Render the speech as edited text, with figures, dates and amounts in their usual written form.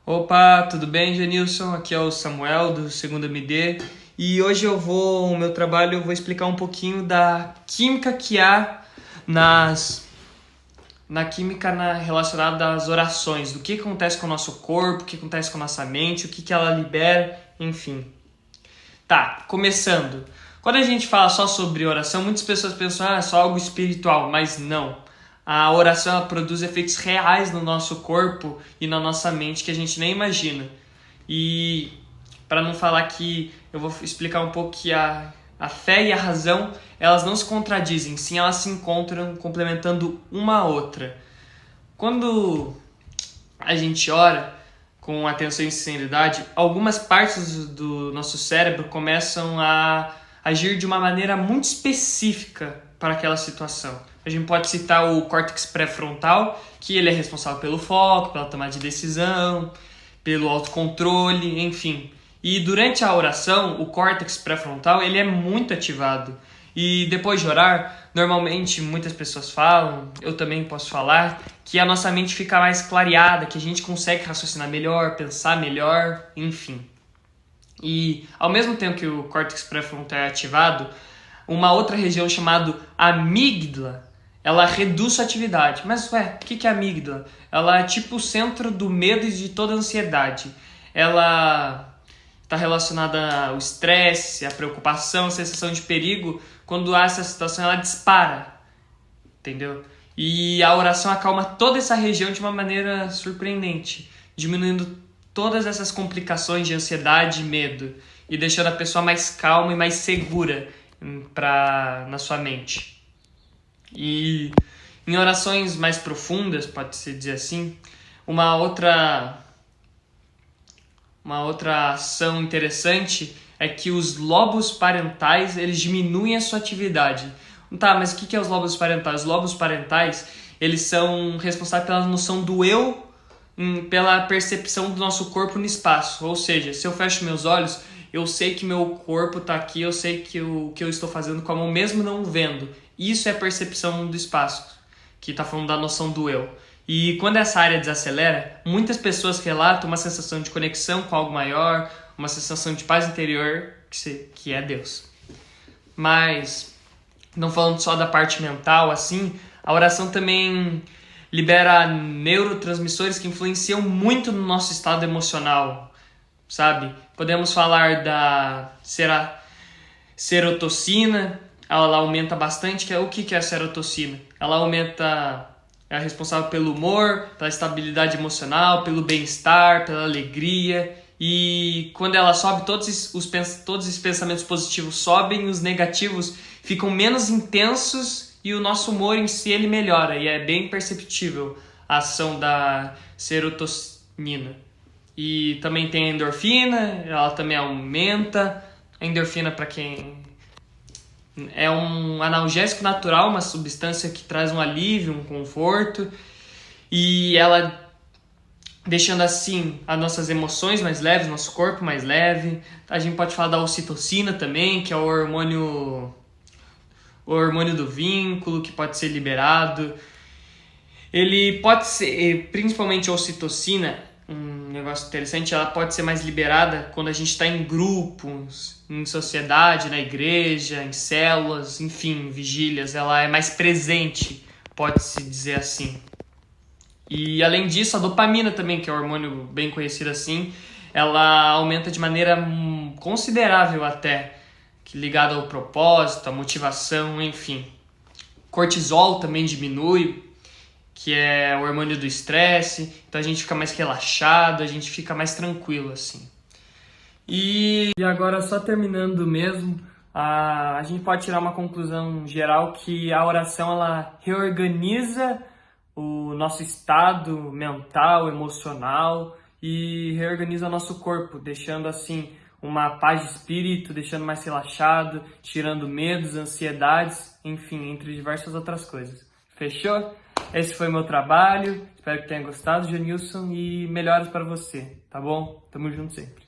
Opa, tudo bem, Janilson? Aqui é o Samuel do segundo MD e hoje o meu trabalho eu vou explicar um pouquinho da química que há na química relacionada às orações, do que acontece com o nosso corpo, o que acontece com a nossa mente, o que ela libera, enfim. Tá, começando. Quando a gente fala só sobre oração, muitas pessoas pensam, é só algo espiritual, mas não. A oração ela produz efeitos reais no nosso corpo e na nossa mente que a gente nem imagina. E para não falar que eu vou explicar um pouco que a fé e a razão, elas não se contradizem, sim, elas se encontram complementando uma a outra. Quando a gente ora com atenção e sinceridade, algumas partes do nosso cérebro começam a agir de uma maneira muito específica para aquela situação. A gente pode citar o córtex pré-frontal, que ele é responsável pelo foco, pela tomada de decisão, pelo autocontrole, enfim. E durante a oração, o córtex pré-frontal ele é muito ativado. E depois de orar, normalmente muitas pessoas falam, eu também posso falar, que a nossa mente fica mais clareada, que a gente consegue raciocinar melhor, pensar melhor, enfim. E ao mesmo tempo que o córtex pré-frontal é ativado, uma outra região chamada amígdala, ela reduz sua atividade. Mas ué, o que é a amígdala? Ela é tipo o centro do medo e de toda a ansiedade. Ela está relacionada ao estresse, à preocupação, à sensação de perigo. Quando há essa situação, ela dispara, entendeu? E a oração acalma toda essa região de uma maneira surpreendente, diminuindo todas essas complicações de ansiedade e medo e deixando a pessoa mais calma e mais segura na sua mente. E em orações mais profundas, pode-se dizer assim, uma outra ação interessante é que os lobos parentais eles diminuem a sua atividade. Tá, mas o que é os lobos parentais? Os lobos parentais eles são responsáveis pela noção do eu, pela percepção do nosso corpo no espaço. Ou seja, se eu fecho meus olhos, eu sei que meu corpo está aqui, eu sei que o que eu estou fazendo com a mão, mesmo não vendo. Isso é percepção do espaço, que está falando da noção do eu. E quando essa área desacelera, muitas pessoas relatam uma sensação de conexão com algo maior, uma sensação de paz interior, que é Deus. Mas, não falando só da parte mental, assim, a oração também libera neurotransmissores que influenciam muito no nosso estado emocional, sabe? Podemos falar da serotocina, ela aumenta bastante. O que é a serotocina? Ela aumenta, é responsável pelo humor, pela estabilidade emocional, pelo bem-estar, pela alegria. E quando ela sobe, todos os pensamentos positivos sobem, os negativos ficam menos intensos e o nosso humor em si ele melhora. E é bem perceptível a ação da serotonina. E também tem a endorfina, ela também aumenta. A endorfina, para quem é um analgésico natural, uma substância que traz um alívio, um conforto. E ela deixando assim as nossas emoções mais leves, nosso corpo mais leve. A gente pode falar da ocitocina também, que é o hormônio do vínculo, que pode ser liberado. Ele pode ser, principalmente a ocitocina, um negócio interessante, ela pode ser mais liberada quando a gente está em grupos, em sociedade, na igreja, em células, enfim, vigílias. Ela é mais presente, pode-se dizer assim. E além disso, a dopamina também, que é um hormônio bem conhecido assim, ela aumenta de maneira considerável até, ligada ao propósito, à motivação, enfim. Cortisol também diminui, que é o hormônio do estresse, então a gente fica mais relaxado, a gente fica mais tranquilo, assim. E agora, só terminando mesmo, a gente pode tirar uma conclusão geral que a oração, ela reorganiza o nosso estado mental, emocional e reorganiza o nosso corpo, deixando assim uma paz de espírito, deixando mais relaxado, tirando medos, ansiedades, enfim, entre diversas outras coisas. Fechou? Esse foi meu trabalho, espero que tenha gostado, Janilson, e melhoras para você, tá bom? Tamo junto sempre.